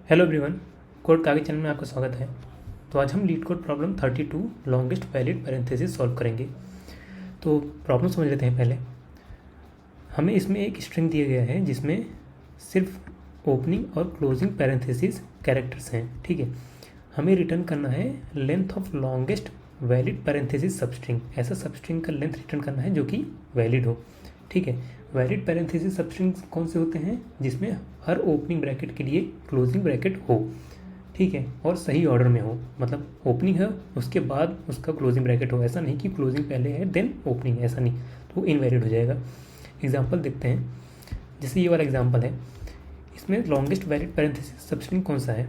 Hello everyone, code कागज channel में आपका स्वागत है। तो आज हम leet code problem 32 longest valid parenthesis solve करेंगे। तो प्रॉब्लम समझ लेते हैं पहले। हमें इसमें एक स्ट्रिंग दिया गया है जिसमें सिर्फ ओपनिंग और क्लोजिंग पैरेंथेसिस कैरेक्टर्स हैं। ठीक है, हमें रिटर्न करना है length of longest valid parenthesis substring. ऐसा सबस्ट्रिंग का लेंथ रिटर्न करना है जो कि वैलिड हो। ठीक है, वैलिड पैरेंथेसिस सबस्ट्रिंग्स कौन से होते हैं? जिसमें हर ओपनिंग ब्रैकेट के लिए क्लोजिंग ब्रैकेट हो। ठीक है, और सही ऑर्डर में हो, मतलब ओपनिंग है उसके बाद उसका क्लोजिंग ब्रैकेट हो। ऐसा नहीं कि क्लोजिंग पहले है देन ओपनिंग, ऐसा नहीं, तो इनवैलिड हो जाएगा। एग्जाम्पल देखते हैं, जैसे ये वाला एग्जाम्पल है, इसमें लॉन्गेस्ट वैलिड पैरेंथेसिस सबस्ट्रिंग कौन सा है?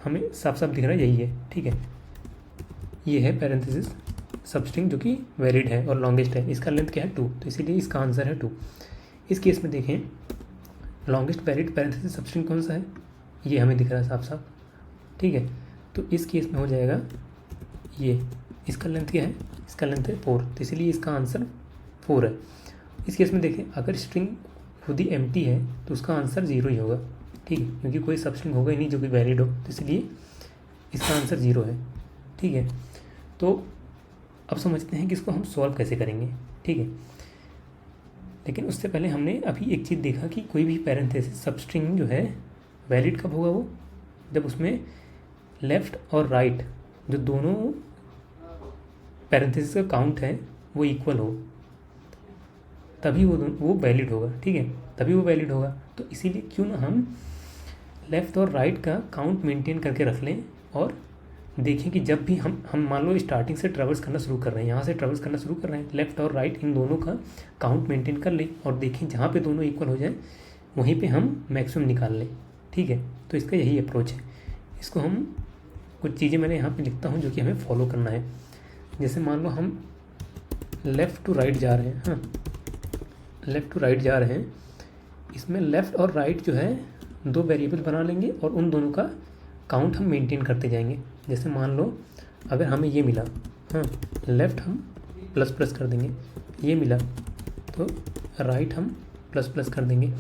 हमें साफ साफ दिख रहा है, यही है। ठीक है, ये है पैरेंथेसिस सबस्ट्रिंग जो कि वैलिड है और लॉन्गेस्ट है। इसका लेंथ क्या है? 2, तो इसीलिए इसका आंसर है 2। इस केस में देखें, लॉन्गेस्ट वैलिड पैरेंथेसिस सबस्ट्रिंग कौन सा है? ये हमें दिख रहा है साफ साफ। ठीक है, तो इस केस में हो जाएगा ये। इसका लेंथ क्या है? इसका लेंथ है 4, तो इसीलिए इसका आंसर 4 है। इस केस में देखें, अगर स्ट्रिंग खुद ही एम्प्टी है तो उसका आंसर 0 ही होगा। ठीक है, क्योंकि कोई सबस्ट्रिंग होगा ही नहीं जो कि वैलिड हो, तो इसलिए इसका आंसर 0 है। ठीक है, तो अब समझते हैं कि इसको हम सॉल्व कैसे करेंगे। ठीक है, लेकिन उससे पहले हमने अभी एक चीज़ देखा कि कोई भी पैरेंथेसिस सबस्ट्रिंग जो है वैलिड कब होगा? वो जब उसमें लेफ़्ट और राइट जो दोनों पैरेंथेसिस का काउंट है वो इक्वल हो, तभी वो वैलिड होगा। ठीक है, तभी वो वैलिड होगा। तो इसीलिए क्यों ना हम लेफ़्ट और राइट का काउंट मेंटेन करके रख लें और देखें कि जब भी हम मान लो स्टार्टिंग से ट्रेवर्स करना शुरू कर रहे हैं, यहाँ से ट्रेवर्स करना शुरू कर रहे हैं, लेफ़्ट और राइट इन दोनों का काउंट मेंटेन कर लें और देखें जहाँ पे दोनों इक्वल हो जाए वहीं पे हम मैक्सिमम निकाल लें। ठीक है, तो इसका यही अप्रोच है। इसको हम कुछ चीज़ें मैंने यहाँ पे लिखता हूँ जो कि हमें फॉलो करना है। जैसे मान लो हम लेफ़्ट टू राइट जा रहे हैं, हाँ, लेफ़्ट टू राइट जा रहे हैं, इसमें लेफ़्ट और राइट जो है दो वेरिएबल बना लेंगे और उन दोनों का काउंट हम मेंटेन करते जाएंगे। जैसे मान लो अगर हमें ये मिला, हाँ, लेफ़्ट हम प्लस प्लस कर देंगे, ये मिला तो राइट हम प्लस प्लस कर देंगे।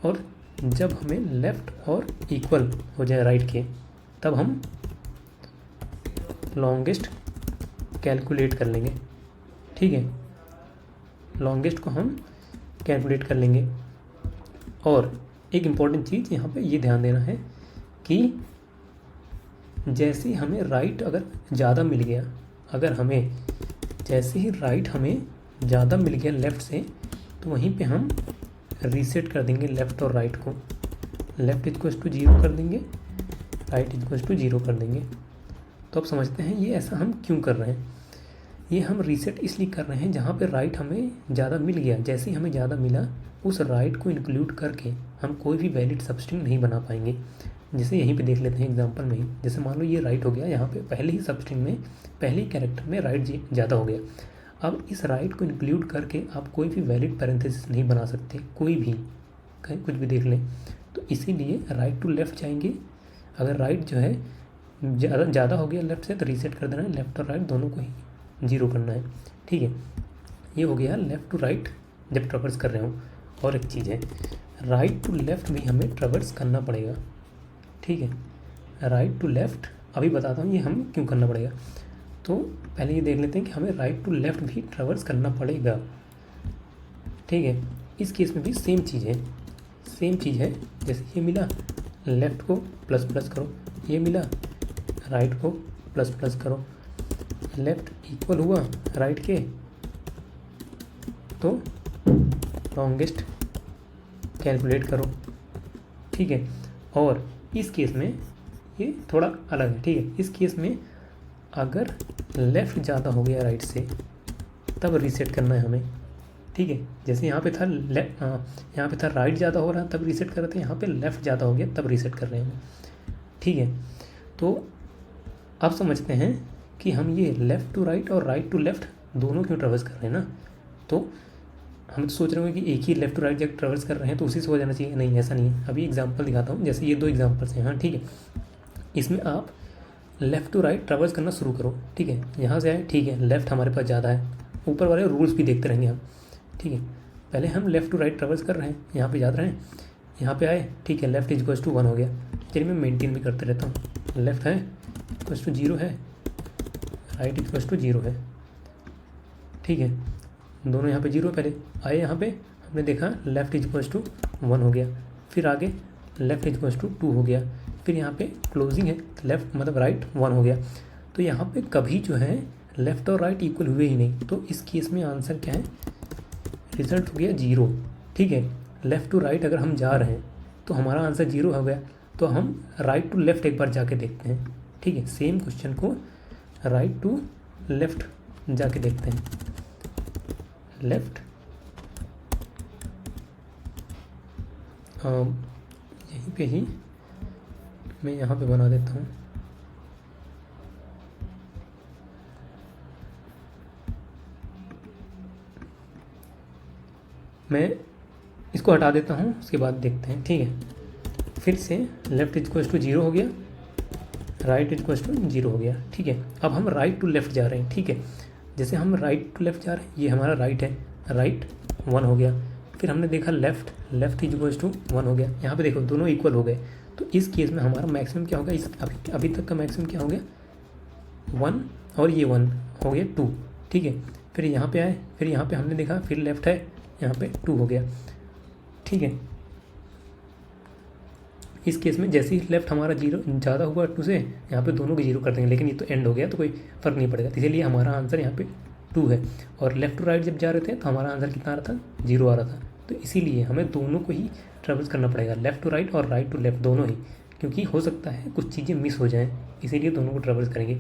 और जब हमें लेफ़्ट और इक्वल हो जाए राइट के, तब हम लॉन्गेस्ट कैलकुलेट कर लेंगे। ठीक है, लॉन्गेस्ट को हम कैलकुलेट कर लेंगे। और एक इम्पॉर्टेंट चीज़ यहाँ पे ये ध्यान देना है कि जैसे हमें राइट अगर ज़्यादा मिल गया, अगर हमें जैसे ही राइट हमें ज़्यादा मिल गया लेफ़्ट से, तो वहीं पे हम रीसेट कर देंगे लेफ़्ट और राइट को। लेफ़्ट इक्वल्स टू 0 कर देंगे, राइट इक्वल्स टू 0 कर देंगे। तो अब समझते हैं ये ऐसा हम क्यों कर रहे हैं। ये हम रीसेट इसलिए कर रहे हैं जहाँ पे राइट हमें ज़्यादा मिल गया, जैसे ही हमें ज़्यादा मिला उस राइट को इंक्लूड करके हम कोई भी वैलिड सबस्ट्रिंग नहीं बना पाएंगे। जैसे यहीं पे देख लेते हैं एग्जांपल में ही, जैसे मान लो ये राइट हो गया, यहाँ पे पहले ही सबस्ट्रिंग में पहले ही कैरेक्टर में राइट ज़्यादा हो गया। अब इस राइट को इंक्लूड करके आप कोई भी वैलिड पैरेंथेसिस नहीं बना सकते, कोई भी, कहीं कुछ भी देख लें। तो इसीलिए राइट टू लेफ़्ट जाएंगे। अगर राइट जो है ज़्यादा हो गया लेफ़्ट से तो रीसेट कर देना है, लेफ़्ट और राइट दोनों को ही 0 करना है। ठीक है, ये हो गया लेफ़्ट टू राइट जब ट्रेवर्स कर रहे हो। और एक चीज़ है, राइट टू लेफ़्ट भी हमें ट्रेवर्स करना पड़ेगा। ठीक है, राइट टू लेफ़्ट अभी बताता हूँ ये हम क्यों करना पड़ेगा। तो पहले ये देख लेते हैं कि हमें राइट टू लेफ़्ट भी ट्रेवर्स करना पड़ेगा। ठीक है, इस केस में भी सेम चीज़ है, सेम चीज़ है। जैसे ये मिला, लेफ़्ट को प्लस प्लस करो, ये मिला, राइट को प्लस प्लस करो, लेफ़्ट इक्वल हुआ राइट के, तो लॉन्गेस्ट कैलकुलेट करो। ठीक है, और इस केस में ये थोड़ा अलग है। ठीक है, इस केस में अगर लेफ़्ट ज़्यादा हो गया राइट से तब रीसेट करना है हमें। ठीक है, जैसे यहाँ पे था यहाँ पे था राइट ज़्यादा हो रहा तब रीसेट कर रहे थे, यहाँ पे लेफ़्ट ज़्यादा हो गया तब रीसेट कर रहे हैं। ठीक है, तो अब समझते हैं कि हम ये लेफ़्ट टू राइट और राइट टू लेफ़्ट दोनों क्यों ट्रेवर्स कर रहे हैं ना। तो हम तो सोच रहे होंगे कि एक ही लेफ़्ट टू राइट जब ट्रेवर्स कर रहे हैं तो उसी से हो जाना चाहिए। नहीं, ऐसा नहीं है। अभी एग्जांपल दिखाता हूँ, जैसे ये 2 एग्जांपल्स हैं। हाँ, ठीक है, इसमें आप लेफ़्ट टू राइट ट्रेवर्स करना शुरू करो। ठीक है, यहाँ से आए, ठीक है, लेफ़्ट हमारे पास ज़्यादा है, ऊपर वाले रूल्स भी देखते रहेंगे हम। ठीक है, पहले हम लेफ़्ट टू राइट ट्रेवर्स कर रहे हैं, यहाँ पे याद रहे, यहाँ पे आए, ठीक है, लेफ़्ट इक्वल्स टू 1 हो गया, चलिए मैं मेंटेन भी करते रहता हूँ। लेफ्ट है इक्वल्स टू 0 है, राइट इक्वल्स टू 0 है, ठीक है। दोनों यहाँ पे 0 पहले आए, यहाँ पे हमने देखा लेफ्ट इक्वल्स टू 1 हो गया, फिर आगे लेफ्ट इक्वल्स टू 2 हो गया, फिर यहाँ पे क्लोजिंग है लेफ्ट मतलब राइट 1 हो गया। तो यहाँ पे कभी जो है लेफ्ट और राइट इक्वल हुए ही नहीं, तो इस केस में आंसर क्या है, रिजल्ट हो गया 0, ठीक है। लेफ़्ट टू राइट अगर हम जा रहे हैं तो हमारा आंसर 0 हो गया, तो हम राइट टू लेफ़्ट एक बार जाके देखते हैं, ठीक है। सेम क्वेश्चन को राइट टू लेफ़्ट जाके देखते हैं। लेफ़्ट यहीं पे ही मैं यहाँ पे बना देता हूँ। मैं इसको हटा देता हूँ, उसके बाद देखते हैं, ठीक है। फिर से लेफ्ट इक्वल्स टू 0 हो गया, राइट इक्वल्स टू 0 हो गया, ठीक है। अब हम राइट टू लेफ्ट जा रहे हैं, ठीक है। जैसे हम राइट टू लेफ्ट जा रहे हैं, ये हमारा राइट है, राइट 1 हो गया। फिर हमने देखा लेफ्ट इक्वल्स टू 1 हो गया। यहाँ पे देखो दोनों इक्वल हो गए, तो इस केस में हमारा मैक्सिमम क्या होगा, इस अभी तक का मैक्सिमम क्या हो गया 1, और ये 1 हो गया 2, ठीक है। फिर यहाँ पे आए, फिर यहाँ पे हमने देखा फिर लेफ्ट है, यहाँ पे 2 हो गया, ठीक है। इस केस में जैसे ही लेफ्ट हमारा 0 ज़्यादा हुआ 2 से, यहाँ पे दोनों को 0 कर देंगे, लेकिन ये तो एंड हो गया तो कोई फ़र्क नहीं पड़ेगा, इसीलिए हमारा आंसर यहाँ पे 2 है। और लेफ्ट टू राइट जब जा रहे थे तो हमारा आंसर कितना आ रहा था, 0 आ रहा था। तो इसीलिए हमें दोनों को ही ट्रेवल्स करना पड़ेगा, लेफ़्ट टू राइट और राइट टू लेफ्ट दोनों ही, क्योंकि हो सकता है कुछ चीज़ें मिस हो जाएँ, इसीलिए दोनों को ट्रेवल्स करेंगे,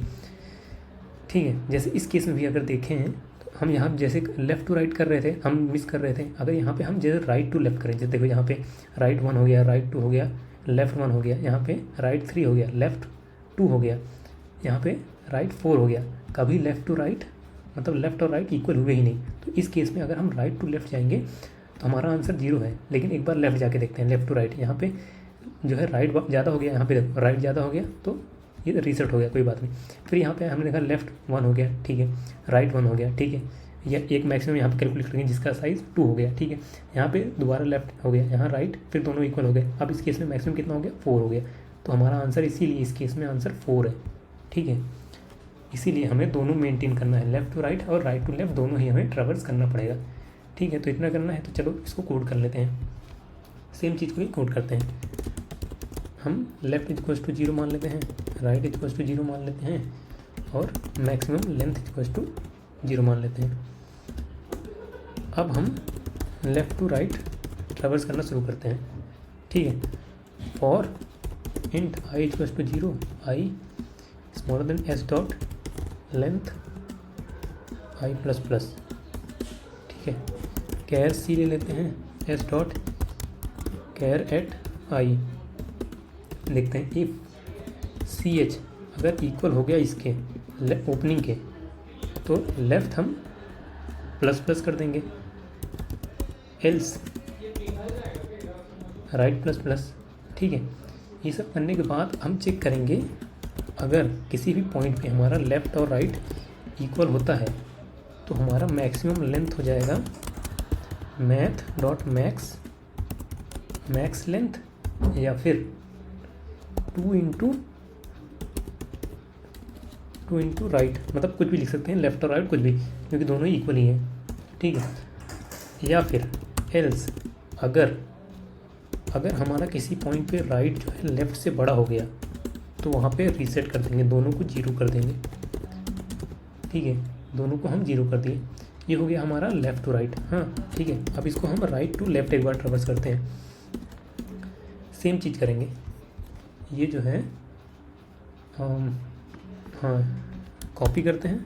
ठीक है। जैसे इस केस में भी अगर देखें, हम यहाँ जैसे लेफ़्ट टू राइट कर रहे थे, हम मिस कर रहे थे। अगर यहाँ पे हम जैसे राइट टू लेफ्ट करें, जैसे देखो यहाँ पे राइट 1 हो गया, राइट 2 हो गया, लेफ़्ट 1 हो गया, यहाँ पे राइट 3 हो गया, लेफ़्ट 2 हो गया, यहाँ पे राइट 4 हो गया। कभी लेफ़्ट टू राइट मतलब लेफ़्ट और राइट इक्वल हुए ही नहीं। तो इस केस में अगर हम राइट टू लेफ्ट जाएंगे तो हमारा आंसर 0 है। लेकिन एक बार लेफ्ट जाके देखते हैं, लेफ़्ट टू राइट, यहाँ पे जो है राइट ज़्यादा हो गया, यहाँ पे देखो राइट ज़्यादा हो गया तो ये रीसेट हो गया, कोई बात नहीं। फिर यहाँ पे हमने देखा लेफ़्ट 1 हो गया, ठीक है, राइट 1 हो गया, ठीक है। या एक मैक्सिमम यहाँ पे कैलकुलेट करेंगे जिसका साइज़ 2 हो गया, ठीक है। यहाँ पे दोबारा लेफ्ट हो गया, यहाँ राइट, फिर दोनों इक्वल हो गए। अब इस केस में मैक्सिमम कितना हो गया, 4 हो गया। तो हमारा आंसर इसीलिए इस केस में आंसर 4 है, ठीक है। इसीलिए हमें दोनों मेंटेन करना है, लेफ़्ट टू राइट और राइट टू लेफ्ट दोनों ही हमें ट्रेवर्स करना पड़ेगा, ठीक है। तो इतना करना है, तो चलो इसको कोड कर लेते हैं। सेम चीज़ को ही कोड करते हैं। हम लेफ्ट इक्वल्स टू 0 मान लेते हैं, राइट इक्वल्स टू 0 मान लेते हैं, और मैक्सिमम लेंथ इक्वल्स टू 0 मान लेते हैं। अब हम लेफ़्ट टू राइट ट्रेवर्स करना शुरू करते हैं, ठीक है। For int I equals to 0, I smaller than S dot length I plus plus, ठीक है। कैर सी ले लेते हैं, S dot char at I लिखते हैं। इफ सी एच अगर इक्वल हो गया इसके ओपनिंग के, तो लेफ़्ट हम प्लस प्लस कर देंगे, एल्स राइट प्लस प्लस, ठीक है। ये सब करने के बाद हम चेक करेंगे, अगर किसी भी पॉइंट पे हमारा लेफ़्ट और राइट इक्वल होता है तो हमारा मैक्सिमम लेंथ हो जाएगा मैथ डॉट मैक्स लेंथ, या फिर 2 इंटू राइट, मतलब कुछ भी लिख सकते हैं, लेफ़्ट और राइट कुछ भी, क्योंकि दोनों ही इक्वल ही हैं, ठीक है। या फिर एल्स अगर हमारा किसी पॉइंट पे राइट जो है लेफ़्ट से बड़ा हो गया तो वहाँ पे रीसेट कर देंगे, दोनों को 0 कर देंगे, ठीक है। दोनों को हम 0 कर दिए, ये हो गया हमारा लेफ़्ट टू राइट, हाँ ठीक है। अब इसको हम राइट टू लेफ़्ट एक बार ट्रेवर्स करते हैं, सेम चीज़ करेंगे। ये जो है हाँ कॉपी करते हैं,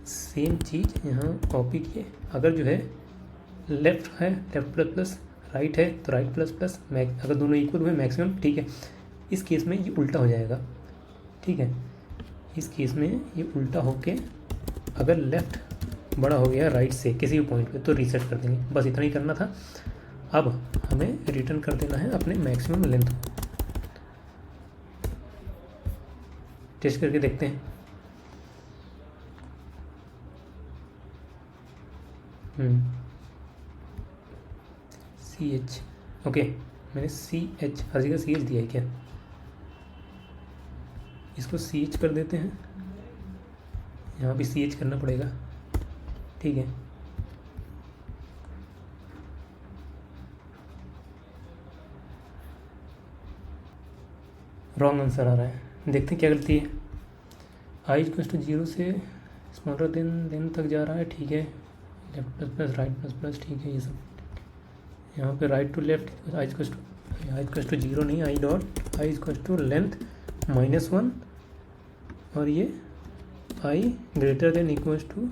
सेम चीज़ यहाँ कॉपी किए। अगर जो है लेफ़्ट है लेफ़्ट प्लस प्लस, राइट है तो राइट प्लस प्लस, अगर दोनों इक्वल हुए मैक्सिमम, ठीक है। इस केस में ये उल्टा हो जाएगा, ठीक है। इस केस में ये उल्टा होके अगर लेफ़्ट बड़ा हो गया राइट से किसी भी पॉइंट पे तो रीसेट कर देंगे, बस इतना ही करना था। अब हमें रिटर्न कर देना है अपने मैक्सिमम लेंथ को। टेस्ट करके देखते हैं। CH ओके, मैंने CH हर जगह CH दिया है क्या? इसको CH कर देते हैं, यहाँ भी CH करना पड़ेगा, ठीक है। रॉन्ग आंसर आ रहा है, देखते हैं क्या गलती है। I इक्वल्स टू 0 से स्मॉलर देन तक जा रहा है, ठीक है। Left plus plus right plus plus, ठीक है। ये सब यहाँ पे right to left, I equals to 0 नहीं, I dot I equals to length -1 और ये I greater than equals to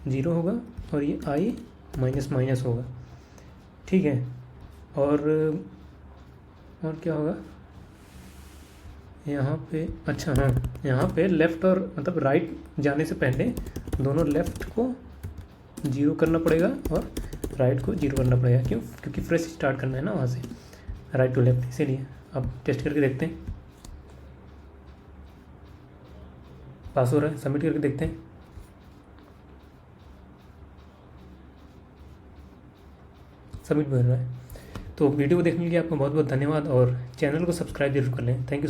0 होगा और ये आई माइनस होगा, ठीक है। और क्या होगा यहाँ पे? अच्छा हाँ, यहाँ पे लेफ़्ट और मतलब राइट जाने से पहले दोनों लेफ़्ट को 0 करना पड़ेगा और राइट को 0 करना पड़ेगा। क्यों? क्योंकि फ्रेश स्टार्ट करना है ना वहाँ से, राइट टू लेफ्ट, इसीलिए। अब टेस्ट करके देखते हैं, पास हो रहा है, सबमिट करके देखते हैं। सबमिट हो रहा है। तो वीडियो को देखने के लिए आपका बहुत बहुत धन्यवाद और चैनल को सब्सक्राइब जरूर कर लें। Thank you so much.